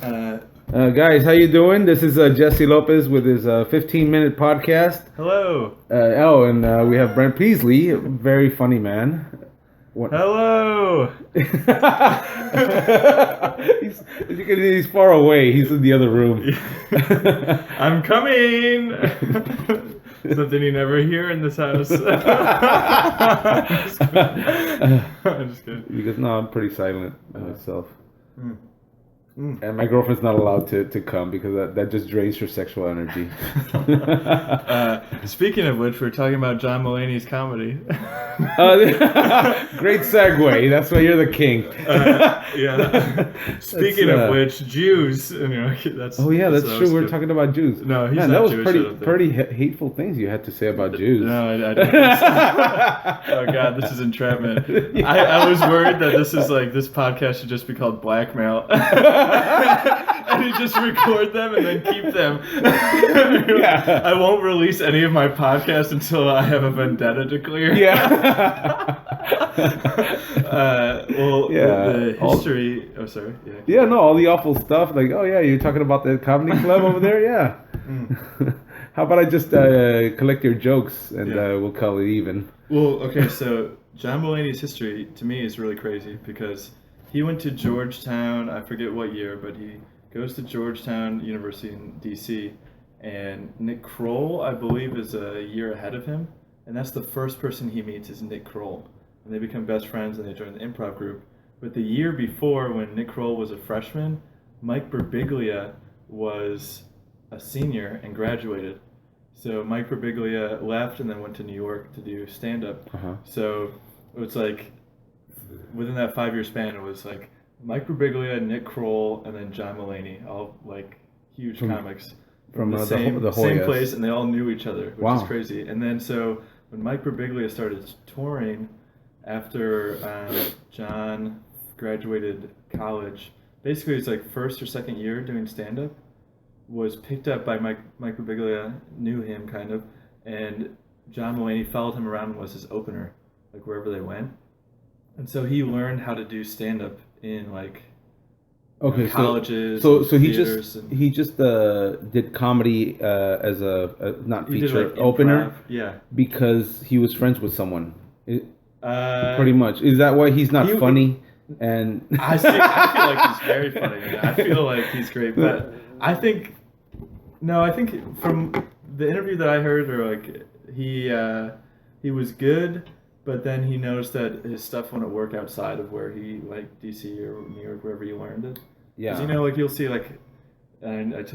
Guys, how you doing? This is Jesse Lopez with his 15-minute podcast. Hello. And we have Brent Peesley, a very funny man. Hello. He's far away. He's in the other room. I'm coming. Something you never hear in this house. I'm just kidding. Because no, I'm pretty silent myself. And my girlfriend's not allowed to come because that just drains her sexual energy. Speaking of which, we're talking about John Mulaney's comedy. Great segue. That's why you're the king. Yeah. Speaking of which, Jews. That's true. We're talking about Jews. No, he's not that was Jewish. pretty hateful things you had to say about Jews. No, I don't think so. Oh God, this is entrapment. Yeah. I was worried that this podcast should just be called Blackmail. And you just record them and then keep them. Yeah. I won't release any of my podcasts until I have a vendetta to clear. Yeah. The history. Sorry. Yeah, no, all the awful stuff. Like, oh yeah, you're talking about the comedy club over there. Yeah. How about I just collect your jokes and we'll call it even. Well, okay. So John Mulaney's history to me is really crazy because he went to Georgetown. I forget what year, but he goes to Georgetown University in D.C. And Nick Kroll, I believe, is a year ahead of him. And that's the first person he meets is Nick Kroll. And they become best friends and they join the improv group. But the year before, when Nick Kroll was a freshman, Mike Birbiglia was a senior and graduated. So Mike Birbiglia left and then went to New York to do stand-up. So it was like, within that 5-year span, it was like Mike Birbiglia, Nick Kroll, and then John Mulaney, all like huge comics from the same place, and they all knew each other, which is crazy. And then so when Mike Birbiglia started touring after John graduated college, basically his like first or second year doing stand-up was picked up by Mike Birbiglia, knew him kind of, and John Mulaney followed him around and was his opener, like wherever they went. And so he learned how to do stand-up in like colleges. So he just did comedy as a not feature opener. Yeah. Because he was friends with someone. Pretty much. Is that why he's not funny? And I feel like he's very funny. I feel like he's great, but I think from the interview that I heard, or like he was good. But then he noticed that his stuff wouldn't work outside of where he, like, D.C. or New York, wherever he learned it. Yeah. Because, like, you'll see, like, and I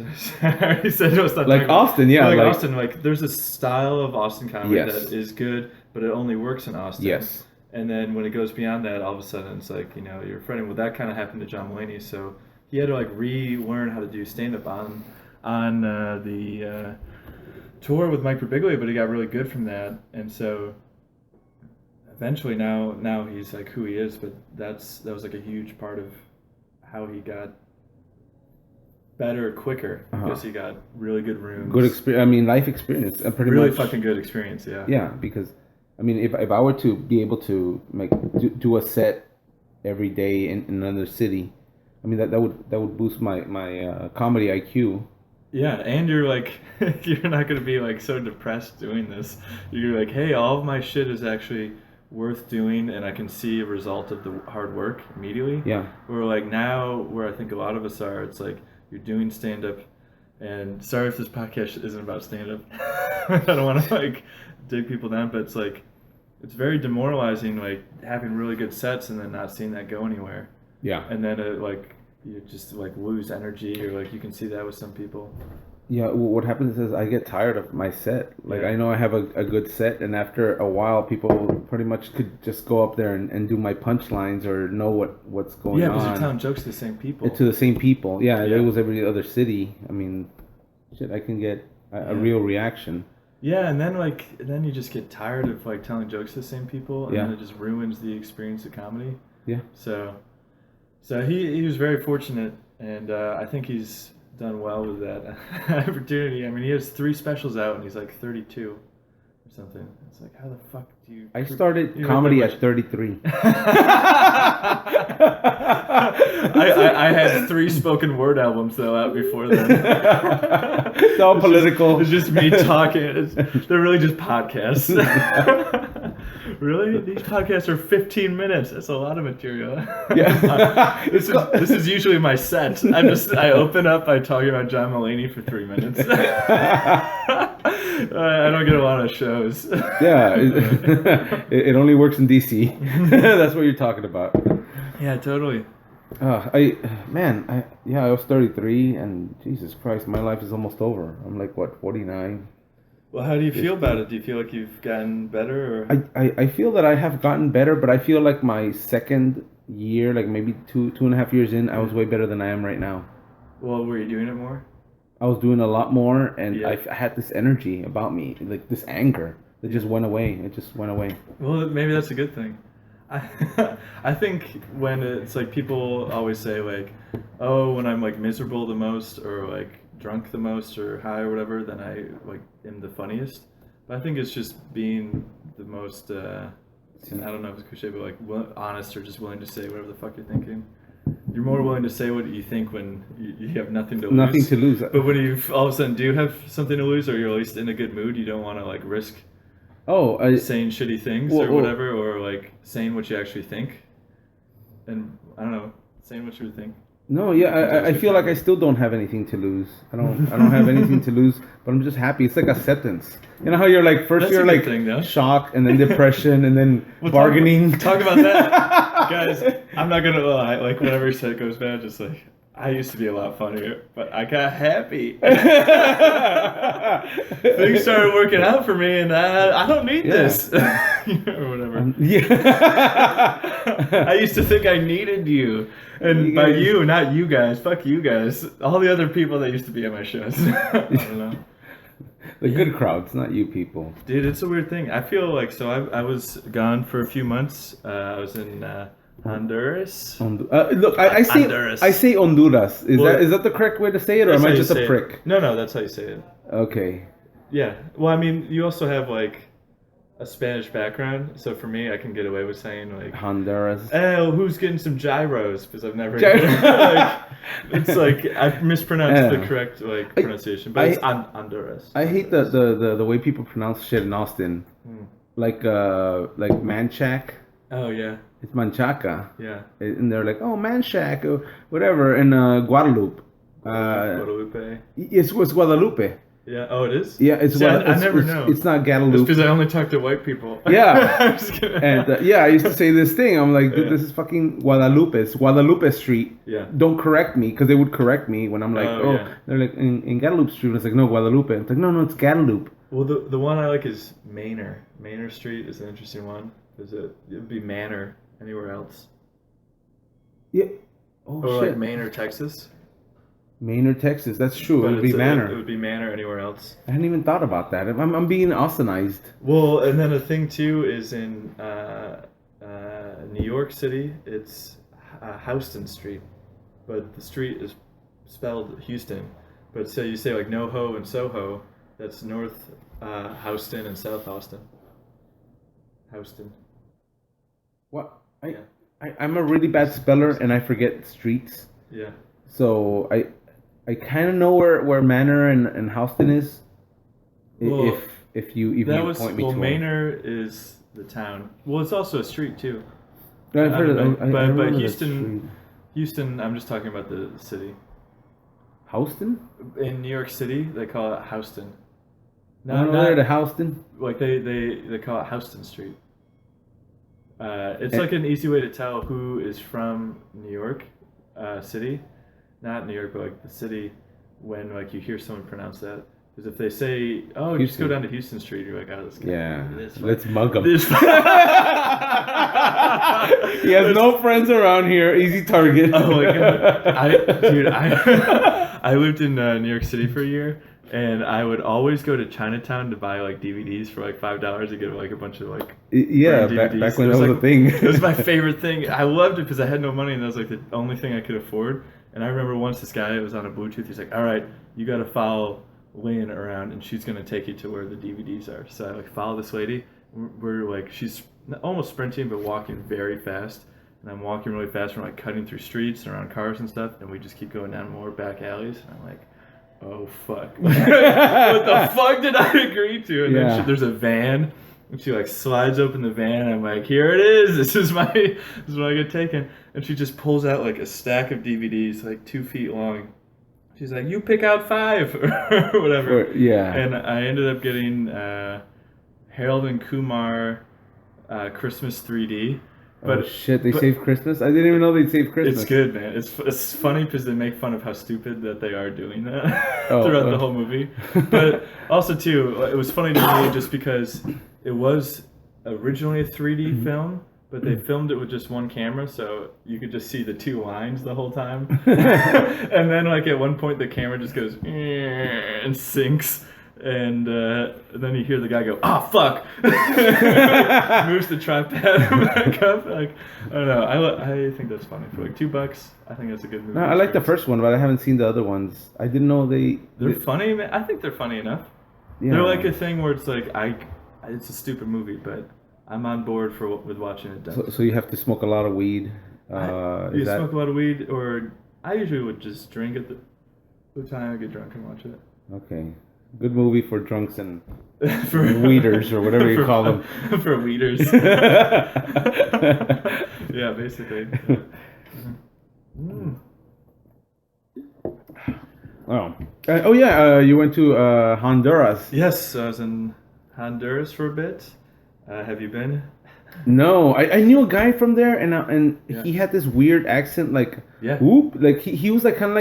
already said it was not like Austin, yeah. Like Austin, like, there's a style of Austin comedy that is good, but it only works in Austin. Yes. And then when it goes beyond that, all of a sudden it's like, you're friendly. Well, that kind of happened to John Mulaney, so he had to, like, relearn how to do stand-up on the tour with Mike Birbiglia, but he got really good from that. And so eventually now he's like who he is, but that was like a huge part of how he got better quicker because he got really good rooms. Good experience. I mean, life experience. Pretty really much. Fucking good experience. Yeah. Yeah, because I mean, if I were to be able to do a set every day in another city, I mean that would boost my comedy IQ. Yeah, and you're like, you're not gonna be like so depressed doing this. You're like, hey, all of my shit is actually worth doing, and I can see a result of the hard work immediately. Yeah. Where like now, where I think a lot of us are, it's like you're doing stand-up, and sorry if this podcast isn't about stand-up. I don't want to like dig people down, but it's like it's very demoralizing, like having really good sets and then not seeing that go anywhere. Yeah. And then it like you just like lose energy, or like you can see that with some people. Yeah, what happens is I get tired of my set. Like, I know I have a good set, and after a while, people pretty much could just go up there and do my punchlines or know what's going on. Yeah, because you're telling jokes to the same people. To the same people. Yeah, it was every other city. I mean, shit, I can get a real reaction. Yeah, and then you just get tired of like telling jokes to the same people, and then it just ruins the experience of comedy. Yeah. So he was very fortunate, and I think he's done well with that opportunity. I mean, he has 3 specials out, and he's like 32, something. It's like, how the fuck do you? I started you know, comedy like, at 33. I had 3 spoken word albums though out before then. It's all political. It's just me talking. They're really just podcasts. Really? These podcasts are 15 minutes. That's a lot of material. Yeah. This is usually my set. I open up by talking about John Mulaney for 3 minutes. I don't get a lot of shows. Yeah, it only works in DC. That's what you're talking about. Yeah, totally. I was 33, and Jesus Christ, my life is almost over. I'm like, what, 49? Well, how do you feel about it? Do you feel like you've gotten better? Or? I feel that I have gotten better, but I feel like my second year, like maybe 2.5 years in, I was way better than I am right now. Well, were you doing it more? I was doing a lot more, and Yeah. I had this energy about me, like this anger that just went away. It just went away. Well, maybe that's a good thing. I think when it's like people always say like, oh, when I'm like miserable the most or like drunk the most or high or whatever, then I like am the funniest. But I think it's just being the most, I don't know if it's cliche, but like honest or just willing to say whatever the fuck you're thinking. You're more willing to say what you think when you have nothing to lose. Nothing to lose. But when you all of a sudden do have something to lose, or you're at least in a good mood, you don't want to like risk saying shitty things or whatever, or like saying what you actually think. And I don't know, saying what you would think. No, yeah, I feel like I still don't have anything to lose. I don't have anything to lose, but I'm just happy. It's like acceptance. You know how you're like first you're like shock and then depression and then bargaining. Talk about that, guys. I'm not gonna lie. Like whenever shit goes bad, just like I used to be a lot funnier, but I got happy. Things started working out for me, and I don't need this or whatever. I used to think I needed you. And by you, not you guys. Fuck you guys. All the other people that used to be at my shows. I don't know. The good crowds, not you people. Dude, it's a weird thing. I feel like, so I was gone for a few months. I was in Honduras. Look, I say Honduras. I say Honduras. Is that the correct way to say it, or am I just a prick? No, that's how you say it. Okay. Yeah. Well, I mean, you also have like a Spanish background, so for me, I can get away with saying like Honduras. Oh, who's getting some gyros? Because I've never. Like, it's like I mispronounced the correct like pronunciation, but it's Honduras. I hate the way people pronounce shit in Austin, like Manchac. Oh yeah. It's Manchaca. Yeah. And they're like, oh, Manchac or whatever. In Guadalupe. Guadalupe. It's Guadalupe. Yeah. Oh, it is. Yeah, it's. I never know. It's not Guadalupe. It's because I only talk to white people. Yeah. I'm just kidding. And I used to say this thing. I'm like, dude, this is fucking Guadalupe. It's Guadalupe Street. Yeah. Don't correct me, because they would correct me when I'm like, they're like in Guadalupe Street. It's like, no, Guadalupe. It's like, no, it's Guadalupe. Well, the one I like is Manor. Manor Street is an interesting one. It would be Manor anywhere else. Yeah. Oh or shit. like Manor, Texas. Manor, Texas. That's true. It would be Manor. It would be Manor anywhere else. I hadn't even thought about that. I'm being Austinized. Well, and then the thing too is in New York City, it's Houston Street, but the street is spelled Houston. But so you say like NoHo and Soho, that's North Houston and South Austin. Houston. What? I'm a really bad speller, and I forget streets. Yeah. So I kind of know where Manor and Houston is. Well, if you even point me to Manor is the town. Well, it's also a street too. I've heard of it. But Houston. I'm just talking about the city. Houston? In New York City, they call it Houston. Not to Houston. Like they call it Houston Street. It's like an easy way to tell who is from New York City, not New York, but like the city, when like you hear someone pronounce that. Because if they say, "Oh, you just go down to Houston Street," you're like, "Oh, this guy." Yeah. Let's mug him. He has no friends around here. Easy target. Oh my god, I lived in New York City for a year. And I would always go to Chinatown to buy like DVDs for like $5 to get like a bunch of like back when that was a thing. It was my favorite thing. I loved it because I had no money and that was like the only thing I could afford. And I remember once this guy was on a Bluetooth. He's like, "All right, you got to follow laying around, and she's gonna take you to where the DVDs are. So I like follow this lady. We're like, she's almost sprinting but walking very fast, and I'm walking really fast. We're like cutting through streets and around cars and stuff, and we just keep going down more back alleys. And I'm like, oh fuck, what the fuck did I agree to? And then there's a van. And she like slides open the van. And I'm like, here it is. This is what I get taken. And she just pulls out like a stack of DVDs, like 2 feet long. She's like, you pick out 5 or whatever. And I ended up getting Harold and Kumar Christmas 3D. But shit, they saved Christmas? I didn't even know they'd save Christmas. It's good, man. It's funny because they make fun of how stupid that they are doing that throughout the whole movie. But also, too, it was funny to me just because it was originally a 3D film, but they filmed it with just one camera, so you could just see the 2 lines the whole time. And then, like, at one point, the camera just goes and sinks. And then you hear the guy go, "Ah, fuck!" Moves the tripod back up. Like, I don't know. I think that's funny for like $2. I think that's a good movie. No, I like the first one, but I haven't seen the other ones. I didn't know they're funny. Man. I think they're funny enough. Yeah. They're like a thing where it's like it's a stupid movie, but I'm on board with watching it. So you have to smoke a lot of weed. You smoke a lot of weed, or I usually would just drink at the time I get drunk and watch it. Okay. Good movie for drunks and weeders or whatever you call them. For weeders. Yeah, basically. Oh. You went to Honduras. Yes, I was in Honduras for a bit. Have you been? No, I knew a guy from there, and he had this weird accent, like whoop, like he was like kind of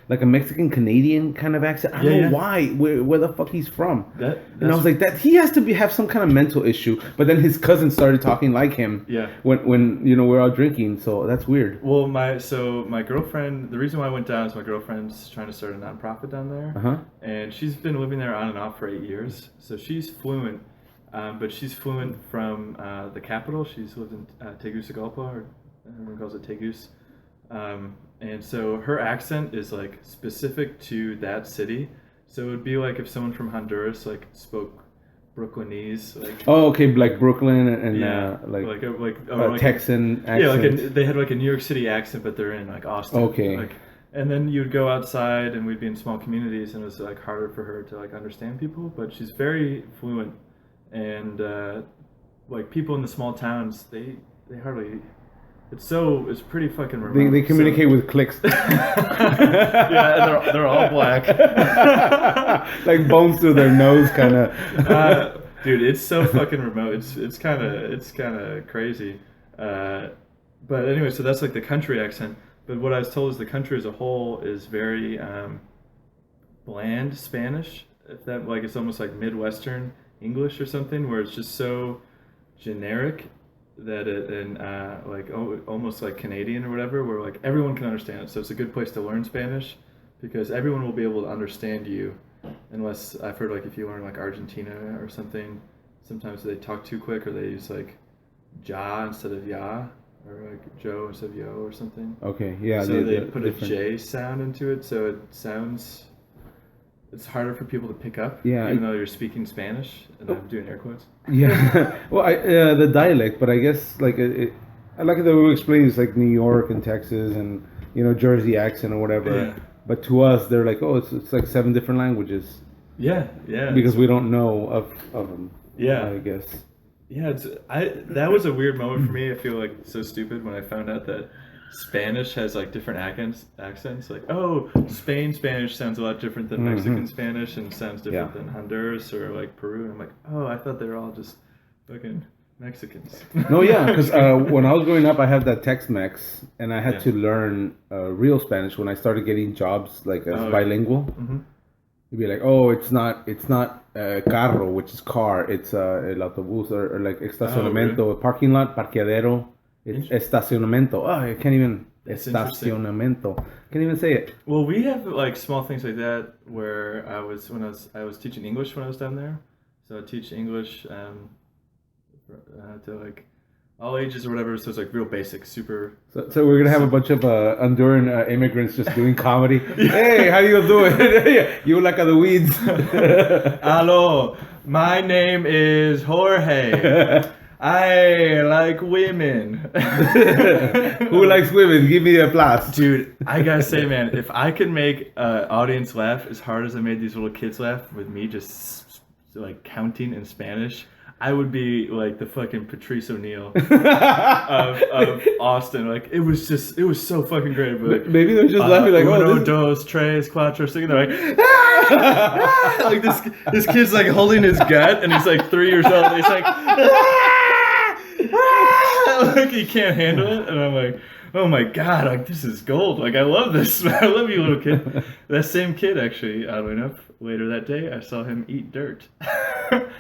like a Mexican Canadian kind of accent. I don't know why, where the fuck he's from. And I was like, that he has to have some kind of mental issue. But then his cousin started talking like him. Yeah. When we're all drinking, so that's weird. Well, my girlfriend. The reason why I went down is my girlfriend's trying to start a nonprofit down there, and she's been living there on and off for 8 years, so she's fluent. But she's fluent from the capital. She's lived in Tegucigalpa, or everyone calls it Tegus. And so her accent is like specific to that city. So it would be like if someone from Honduras like spoke Brooklynese, like like Brooklyn and like Texan accent. Yeah, they had like a New York City accent, but they're in like Austin. And then you'd go outside, and we'd be in small communities, and it was like harder for her to like understand people. But she's very fluent. And like people in the small towns, they hardly. It's pretty fucking remote. They communicate with clicks. Yeah, they're all black. Like bones through their nose, kind of. Dude, it's so fucking remote. It's kind of crazy. But anyway, so that's like the country accent. But what I was told is the country as a whole is very bland Spanish. If that like it's almost like Midwestern English or something, where it's just so generic that almost like Canadian or whatever, where like everyone can understand it. So it's a good place to learn Spanish because everyone will be able to understand you, unless I've heard like if you learn like Argentina or something, sometimes they talk too quick or they use like ja instead of ya, or like Joe instead of yo or something. Okay, yeah. So they put a J sound into it, so it sounds. It's harder for people to pick up, even though you're speaking Spanish, and I'm doing air quotes. Yeah, well, the dialect, but I guess like I like the way we explain it's like New York and Texas and Jersey accent or whatever. Yeah. But to us, they're like, it's like 7 different languages. Yeah. Because we don't know of them. Yeah, I guess. Yeah, that was a weird moment for me. I feel like so stupid when I found out that Spanish has like different accents. Like, Spain Spanish sounds a lot different than Mexican Spanish and sounds different than Honduras or like Peru. And I'm like, I thought they were all just fucking Mexicans. No, yeah, because when I was growing up, I had that Tex-Mex, and I had to learn real Spanish when I started getting jobs like as bilingual. Mm-hmm. You'd be like, it's not carro, which is car. It's el autobús or like estacionamiento, parking lot, parqueadero. It's estacionamiento. I can't even. Estacionamiento. Can't even say it. Well, we have like small things like that where I was teaching English when I was down there. So I teach English to like all ages or whatever. So it's like real basic, super. So we're gonna have a bunch of Honduran immigrants just doing comedy. Hey, how you doing? You like the weeds? Hello, my name is Jorge. I like women. Who likes women? Give me a plus. Dude, I gotta say, man, if I could make an audience laugh as hard as I made these little kids laugh with me just like counting in Spanish, I would be like the fucking Patrice O'Neill of Austin. Like it was so fucking great. But maybe they're just laughing like, uno, dos, tres, cuatro, cinco. They're like, ah! Like this kid's like holding his gut, and he's like 3 years old. And he's like, like he can't handle it, and I'm like, oh my god, like this is gold. Like I love this. I love you, little kid. That same kid, actually, oddly enough, later that day, I saw him eat dirt.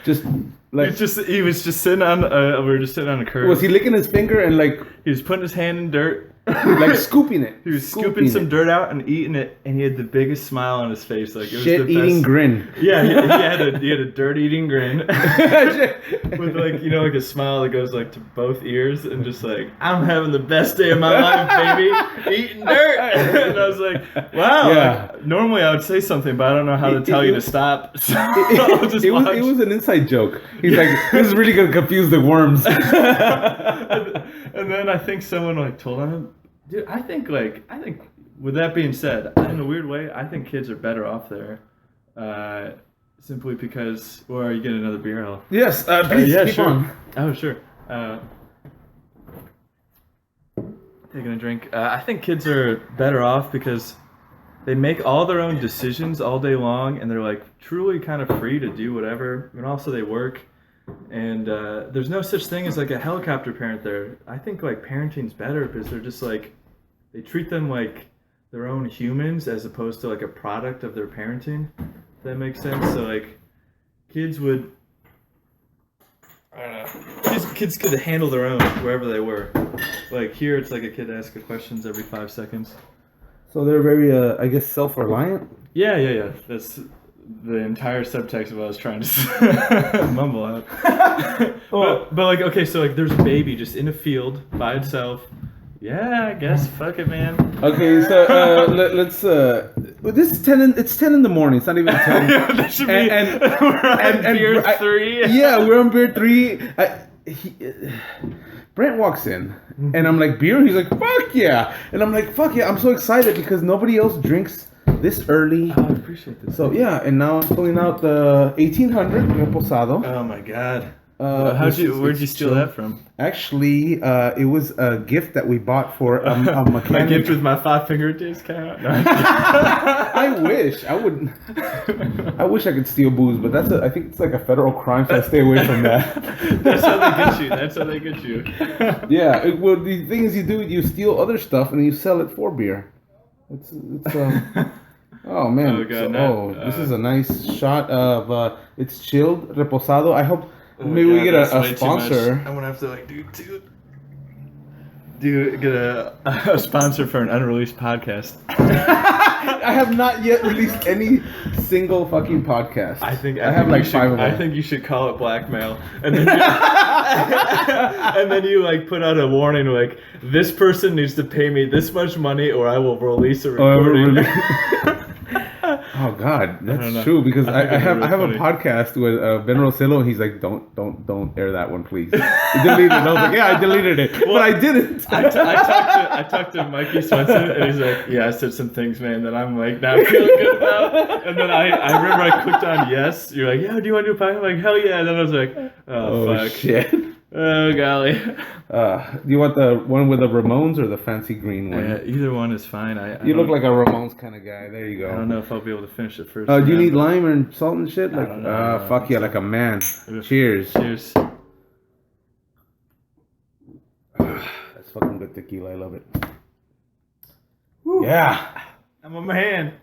Just like he was just sitting on. We were just sitting on a curb. Was he licking his finger and like he was putting his hand in dirt? Like scooping it. He was scooping some dirt out and eating it, and he had the biggest smile on his face. Like it was shit the eating best. grin. Yeah, he had a dirt eating grin with like like a smile that goes like to both ears, and just like I'm having the best day of my life, baby, eating dirt. And I was like, wow. Yeah. Like, normally I would say something, but I don't know how to tell you to stop. So it was an inside joke. He's like, this is really gonna confuse the worms. And then I think someone like told him, dude, I think with that being said, in a weird way, I think kids are better off there, simply because. Or are you getting another beer? Yes, please yeah, keep sure. on. Oh, sure. Taking a drink. I think kids are better off because they make all their own decisions all day long, and they're like truly kind of free to do whatever. And also they work. And there's no such thing as like a helicopter parent there. I think like parenting's better because they're just like, they treat them like their own humans as opposed to like a product of their parenting. If that makes sense. So like kids would, I don't know, kids could handle their own wherever they were. Like here it's like a kid asking questions every 5 seconds. So they're very, I guess, self-reliant? Yeah. That's the entire subtext of what I was trying to mumble out. but like, okay, so like there's a baby just in a field by itself. Yeah, I guess. Fuck it, man. Okay, so let's. This is 10. It's 10 in the morning. It's not even 10. Yeah, that should be. We're on beer 3. Yeah, we're on beer 3. Brent walks in, and I'm like, beer? He's like, fuck yeah. And I'm like, fuck yeah. I'm so excited because nobody else drinks this early. Oh, I appreciate this. So yeah, and now I'm pulling out the 1800 Reposado. Oh my god. Where'd you steal that from? Actually, it was a gift that we bought for a mechanic. My gift with my 5-finger discount. No, I wish I would. I wish I could steal booze, but I think it's like a federal crime, so I stay away from that. That's how they get you. Yeah. Well, the thing is, you steal other stuff and you sell it for beer. It's Oh man! Oh god! This is a nice shot of it's chilled reposado. I hope maybe we get a sponsor. I'm gonna have to like get a sponsor for an unreleased podcast. I have not yet released any single fucking podcast. I have like 5 of them. I think you should call it Blackmail, and then you like put out a warning like, this person needs to pay me this much money or I will release a recording. Oh God, that's true because I have a podcast with Ben Rosello, and he's like, don't air that one, please. He deleted it. I was like, yeah, I deleted it, but I didn't. I talked to Mikey Swenson, and he's like, yeah, I said some things, man, that I'm like not feeling good about. And then I remember I clicked on yes. You're like, yeah, do you want to do a podcast? I'm like, hell yeah. And then I was like, oh fuck, shit. Oh golly. Do you want the one with the Ramones or the fancy green one? Either one is fine. You look like a Ramones kind of guy. There you go. I don't know if I'll be able to finish it first. Do you need lime and salt and shit? Like, I don't know. Fuck yeah, like a man. Cheers. Cheers. That's fucking good tequila. I love it. Woo. Yeah. I'm a man.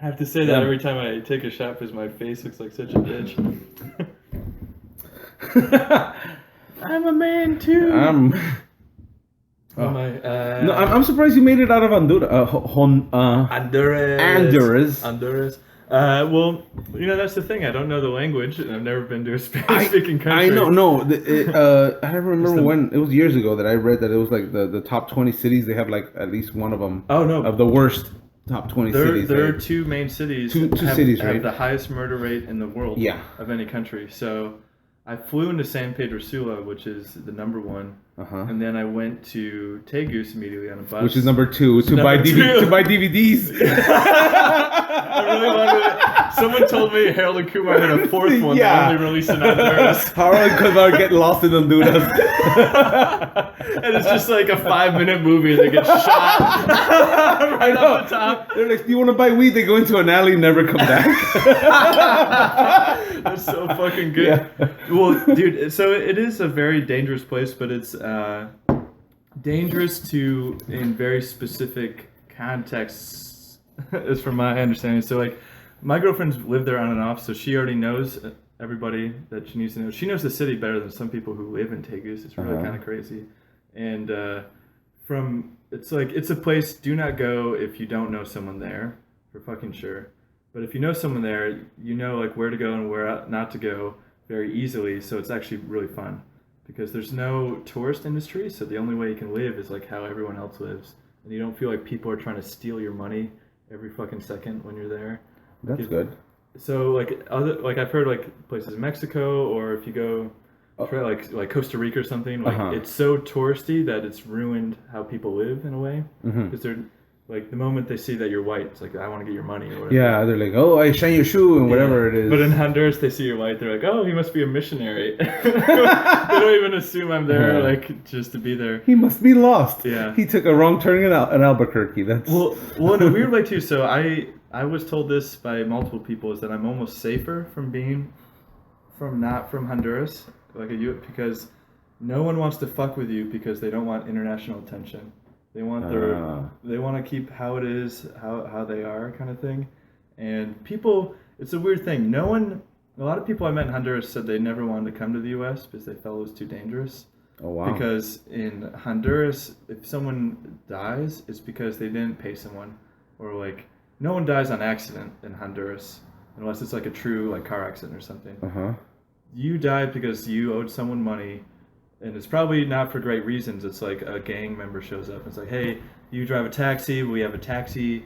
I have to say that every time I take a shot because my face looks like such a bitch. I'm a man too. I'm surprised you made it out of Honduras. Honduras. Well, that's the thing. I don't know the language, and I've never been to a Spanish-speaking country. I know. No, I remember when it was years ago that I read that it was like the top 20 cities. They have like at least one of them. Oh no, of the worst top 20 cities. There are two main cities. Two cities, right? Have the highest murder rate in the world. Yeah. Of any country. So, I flew into San Pedro Sula, which is the number one. And then I went to Tegus immediately on a bus. Which is number two, to buy DVDs. I really wanted it. Someone told me Harold and Kumar had a fourth one that only released in Honduras. Harold and Kumar get lost in Honduras. And it's just like a 5-minute movie and they get shot right off the top. They're like, do you want to buy weed? They go into an alley and never come back. That's so fucking good. Yeah. Well, dude, so it is a very dangerous place, but it's dangerous in very specific contexts, is from my understanding. So, like, my girlfriend's lived there on and off, so she already knows everybody that she needs to know. She knows the city better than some people who live in Tegus. It's really kind of crazy. And it's a place, do not go if you don't know someone there, for fucking sure. But if you know someone there, you know like where to go and where not to go very easily, so it's actually really fun. Because there's no tourist industry, so the only way you can live is like how everyone else lives. And you don't feel like people are trying to steal your money every fucking second when you're there. That's good. So like I've heard like places in Mexico, or if you go try like Costa Rica or something, like it's so touristy that it's ruined how people live in a way. Because they're like, the moment they see that you're white, it's like, I want to get your money or whatever. Yeah, they're like, oh, I shine your shoe and whatever it is. But in Honduras, they see you're white, they're like, oh, he must be a missionary. They don't even assume I'm there, like, just to be there. He must be lost. Yeah. He took a wrong turn in Albuquerque. That's well, in a weird way, too. So I was told this by multiple people, is that I'm almost safer not from Honduras, because no one wants to fuck with you because they don't want international attention. They want they want to keep how it is, how they are, kind of thing. And people, it's a weird thing. A lot of people I met in Honduras said they never wanted to come to the U.S. because they felt it was too dangerous. Oh, wow. Because in Honduras, if someone dies, it's because they didn't pay someone. Or like, no one dies on accident in Honduras, unless it's like a true like car accident or something. You died because you owed someone money. And it's probably not for great reasons. It's like a gang member shows up. It's like, hey, you drive a taxi. We have a taxi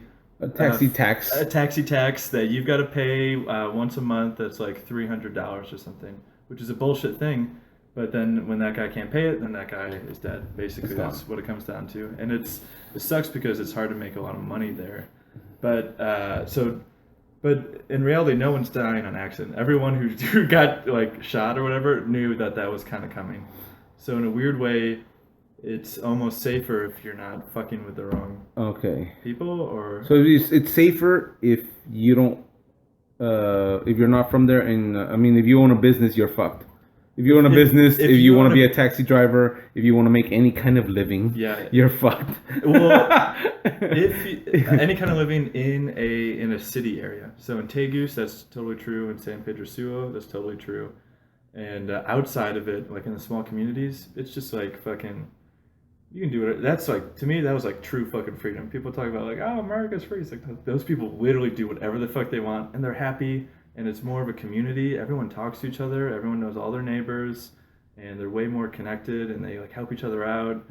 tax. A taxi tax that you've got to pay once a month. That's like $300 or something, which is a bullshit thing. But then when that guy can't pay it, then that guy is dead. Basically, that's what it comes down to. And it sucks because it's hard to make a lot of money there. But But in reality, no one's dying on accident. Everyone who got like shot or whatever knew that was kind of coming. So in a weird way, it's almost safer if you're not fucking with the wrong people, or so it's safer if you don't if you're not from there. And I mean, if you own a business, you're fucked. If you own a business, if you want to be a taxi driver, if you want to make any kind of living, you're fucked. Well, any kind of living in a city area. So in Tegus, that's totally true. In San Pedro Sula, that's totally true. And outside of it, like in the small communities, it's just like fucking, you can do it. That's like, to me, that was like true fucking freedom. People talk about like, oh, America's free. It's like, those people literally do whatever the fuck they want, and they're happy, and it's more of a community. Everyone talks to each other. Everyone knows all their neighbors, and they're way more connected, and they like help each other out.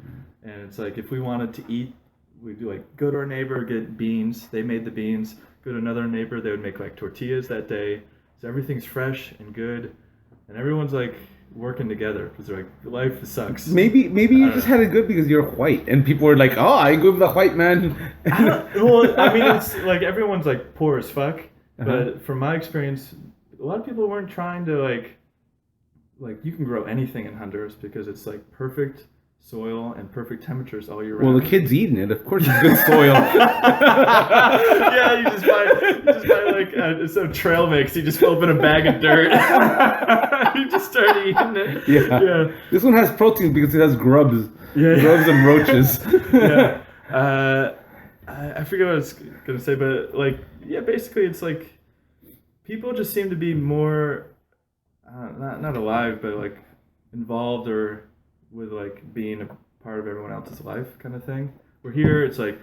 And it's like, if we wanted to eat, we'd do like, go to our neighbor, get beans. They made the beans. Go to another neighbor. They would make like tortillas that day. So everything's fresh and good. And everyone's like working together because they're like, life sucks. Maybe you just had it good because you're white, and people were like, oh, I go with the white man. Well, I mean, it's like everyone's like poor as fuck. But from my experience, a lot of people weren't trying to like you can grow anything in Honduras because it's like perfect soil and perfect temperatures all year round. Well, the kid's eating it. Of course, it's good soil. Yeah, you just buy like some trail mix. You just open a bag of dirt. You just start eating it. Yeah. This one has protein because it has grubs. Grubs and roaches. Yeah. I forget what I was gonna say, but like, yeah, basically, it's like people just seem to be more not alive, but like involved or with like being a part of everyone else's life kind of thing. Where here it's like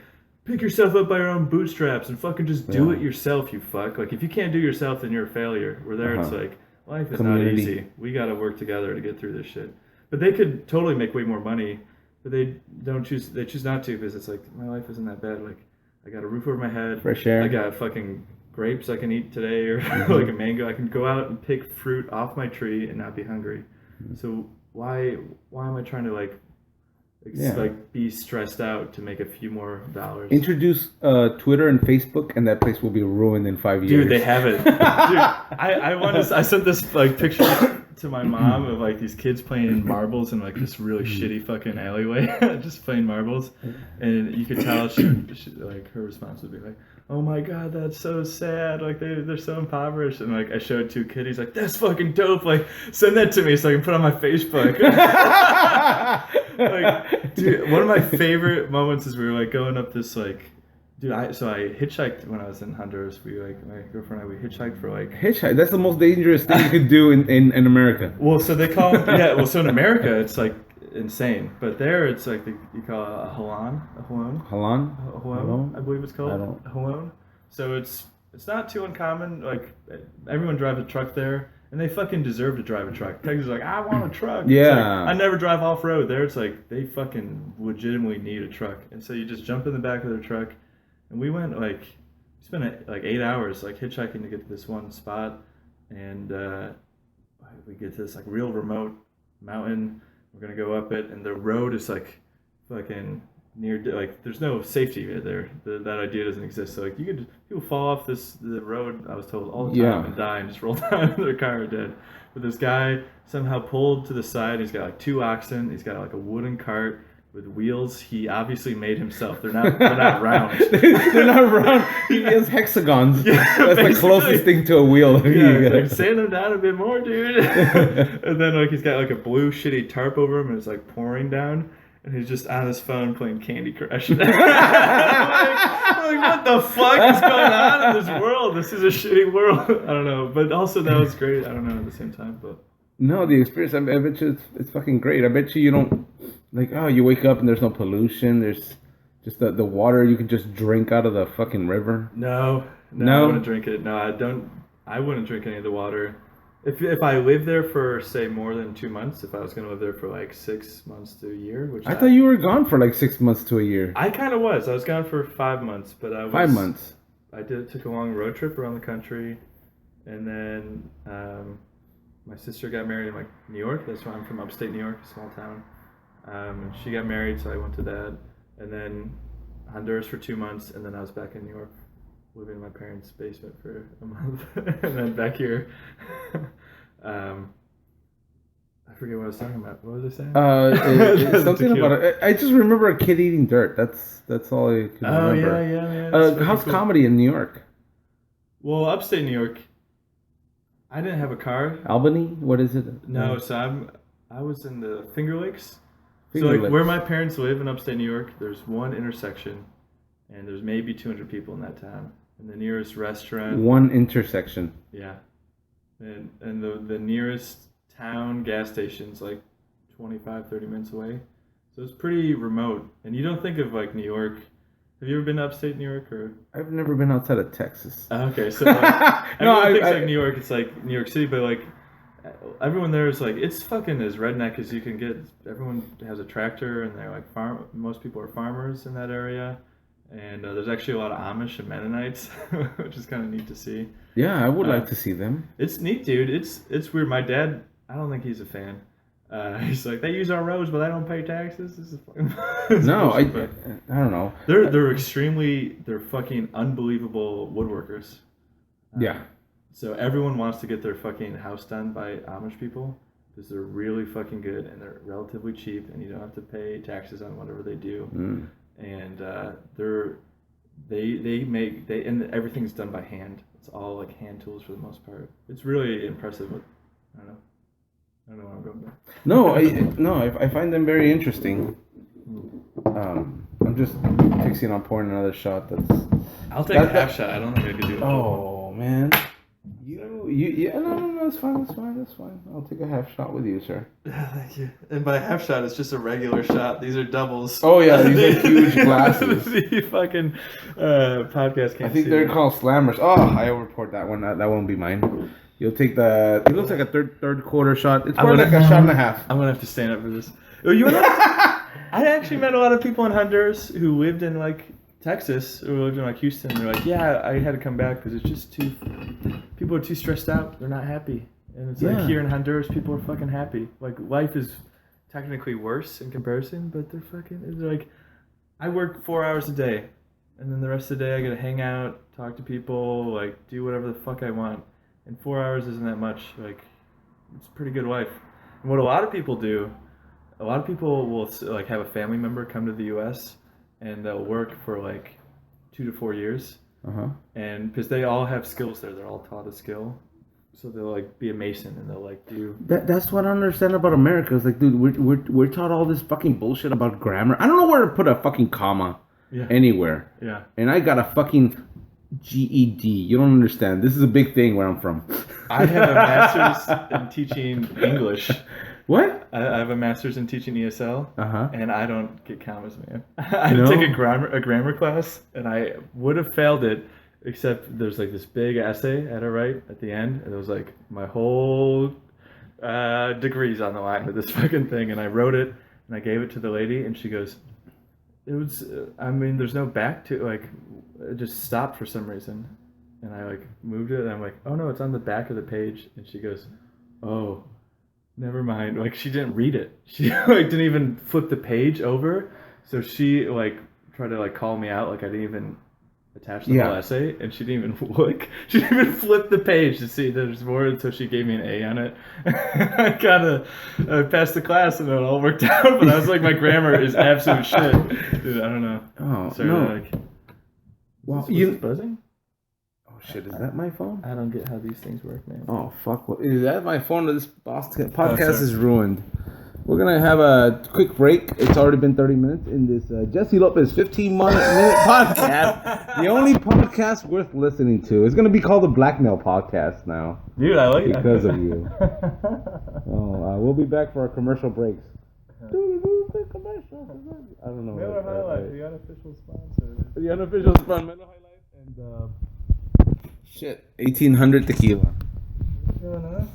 pick yourself up by your own bootstraps and fucking just do it yourself, you fuck. Like, if you can't do it yourself, then you're a failure. Where there, it's like, life is not easy. We got to work together to get through this shit. But they could totally make way more money, but they choose not to, because it's like, my life isn't that bad. Like, I got a roof over my head. Fresh air. I got fucking grapes I can eat today, or like a mango. I can go out and pick fruit off my tree and not be hungry. So why am I trying to like be stressed out to make a few more dollars? Introduce Twitter and Facebook, and that place will be ruined in 5 years. Dude, they have it. Dude, I sent this like picture to my mom of like these kids playing marbles in like this really shitty fucking alleyway, just playing marbles, and you could tell she like her response would be like, "Oh my god, that's so sad. Like they're so impoverished." And like I showed two kids, he's like, "That's fucking dope. Like send that to me so I can put it on my Facebook." Like, dude, one of my favorite moments is we were like going up this like. Dude, I hitchhiked when I was in Honduras. We like my girlfriend and I, we hitchhiked for like hitchhike. That's the most dangerous thing you could do in America. Well, so they call well, so in America it's like insane, but there it's like you call it a halon, I believe it's called a halon. So it's not too uncommon. Like everyone drives a truck there, and they fucking deserve to drive a truck. Texas is like, I want a truck. Yeah. It's like, I never drive off road. There it's like they fucking legitimately need a truck, and so you just jump in the back of their truck. And we went we spent like 8 hours like hitchhiking to get to this one spot, and we get to this like real remote mountain. We're gonna go up it, and the road is like fucking near, like there's no safety there. That idea doesn't exist. So like people fall off the road, I was told, all the time and die and just roll down into their car dead. But this guy somehow pulled to the side. He's got like 2 oxen. He's got like a wooden cart with wheels he obviously made himself. They're not round. They're not round. He has hexagons. Yeah, that's the closest thing to a wheel. Yeah, like sand them down a bit more, dude. And then like he's got like a blue shitty tarp over him, and it's like pouring down, and he's just on his phone playing Candy Crush. I'm like, what the fuck is going on in this world? This is a shitty world. I don't know, but also that was great. I don't know at the same time, but no, the experience. I bet you it's fucking great. I bet you don't. Like, oh, you wake up and there's no pollution. There's just the water you can just drink out of the fucking river. No, I wouldn't drink it. No, I don't. I wouldn't drink any of the water. If I lived there for, say, more than 2 months, if I was going to live there for like 6 months to a year, which I thought you were gone for like 6 months to a year. I kind of was. I was gone for 5 months, but I was 5 months. I took a long road trip around the country, and then my sister got married in like New York. That's why I'm from upstate New York, a small town. And she got married, so I went to that, and then Honduras for 2 months, and then I was back in New York, living in my parents' basement for a month, and then back here. I forget what I was talking about. What was I saying? Something about it. I just remember a kid eating dirt. That's all I can remember. Yeah. How's comedy in New York? Well, upstate New York, I didn't have a car. Albany? What is it? No, so I was in the Finger Lakes. So like where my parents live in upstate New York, there's one intersection, and there's maybe 200 people in that town. And the nearest restaurant. One intersection. Yeah, and the nearest town gas station's like 25, 30 minutes away. So it's pretty remote. And you don't think of like New York. Have you ever been to upstate New York or? I've never been outside of Texas. Okay, so like, everyone thinks like New York. It's like New York City, but like. Everyone there is like, it's fucking as redneck as you can get. Everyone has a tractor, and they're like most people are farmers in that area, and there's actually a lot of Amish and Mennonites, which is kind of neat to see. Yeah, I would like to see them. It's neat, dude. It's weird. My dad, I don't think he's a fan. He's like, they use our roads, but they don't pay taxes. This is fucking no, I don't know. They're fucking unbelievable woodworkers. Yeah. So everyone wants to get their fucking house done by Amish people because they're really fucking good, and they're relatively cheap, and you don't have to pay taxes on whatever they do. And and everything's done by hand. It's all like hand tools for the most part. It's really impressive. I don't know where I'm going back. I find them very interesting. I'm just fixing on pouring another shot. I'll take a half shot. I don't think I could do it. Oh man. You Yeah, no, it's fine. I'll take a half shot with you, sir. Thank you. And by half shot, it's just a regular shot. These are doubles. Oh yeah, these are huge glasses. The fucking podcast can't I think they're called slammers. Oh, I overpoured that one. That won't be mine. You'll take the. It looks like a third quarter shot. It's more like a shot and a half. I'm gonna have to stand up for this. Oh, you know, I actually met a lot of people in Honduras who lived in like Texas or lived in like Houston. They're like, yeah, I had to come back because it's just too. People are too stressed out. They're not happy. And it's like here in Honduras, people are fucking happy. Like life is technically worse in comparison, but they're like, I work 4 hours a day, and then the rest of the day I get to hang out, talk to people, like do whatever the fuck I want. And 4 hours isn't that much. Like, it's a pretty good life. And what a lot of people do, a lot of people will like have a family member come to the U.S. and they'll work for like 2 to 4 years. And because they all have skills there, they're all taught a skill. So they'll like be a mason and they'll like do. That's what I understand about America. It's like, dude, we're taught all this fucking bullshit about grammar. I don't know where to put a fucking comma anywhere. Yeah. And I got a fucking GED. You don't understand. This is a big thing where I'm from. I have a master's in teaching English. What? I have a master's in teaching ESL, and I don't get commas, man. I take a grammar class, and I would have failed it, except there's like this big essay I had to write at the end, and it was like my whole degrees on the line with this fucking thing, and I wrote it, and I gave it to the lady, and she goes, it was, I mean, there's no back to, like, it just stopped for some reason, and I like moved it, and I'm like, oh no, it's on the back of the page, and she goes, oh, never mind. Like, she didn't read it. She like didn't even flip the page over. So she like tried to like call me out. Like I didn't even attach the whole essay, and she didn't even look. She didn't even flip the page to see there's more. And so she gave me an A on it. I passed the class, and it all worked out. But I was like, my grammar is absolute shit, dude. I don't know. Oh sorry, no. Like, well, you buzzing? Shit, is that my phone? I don't get how these things work, man. Oh, fuck. Is that my phone? This podcast is ruined. We're going to have a quick break. It's already been 30 minutes in this Jesse Lopez 15-minute podcast. The only podcast worth listening to. It's going to be called the Blackmail podcast now. Dude, I like that. Because of you. We'll be back for our commercial breaks. I don't know. Miller High Life, the unofficial sponsor. The unofficial sponsor, Miller High Life, and... Shit, 1800 tequila. Fair enough.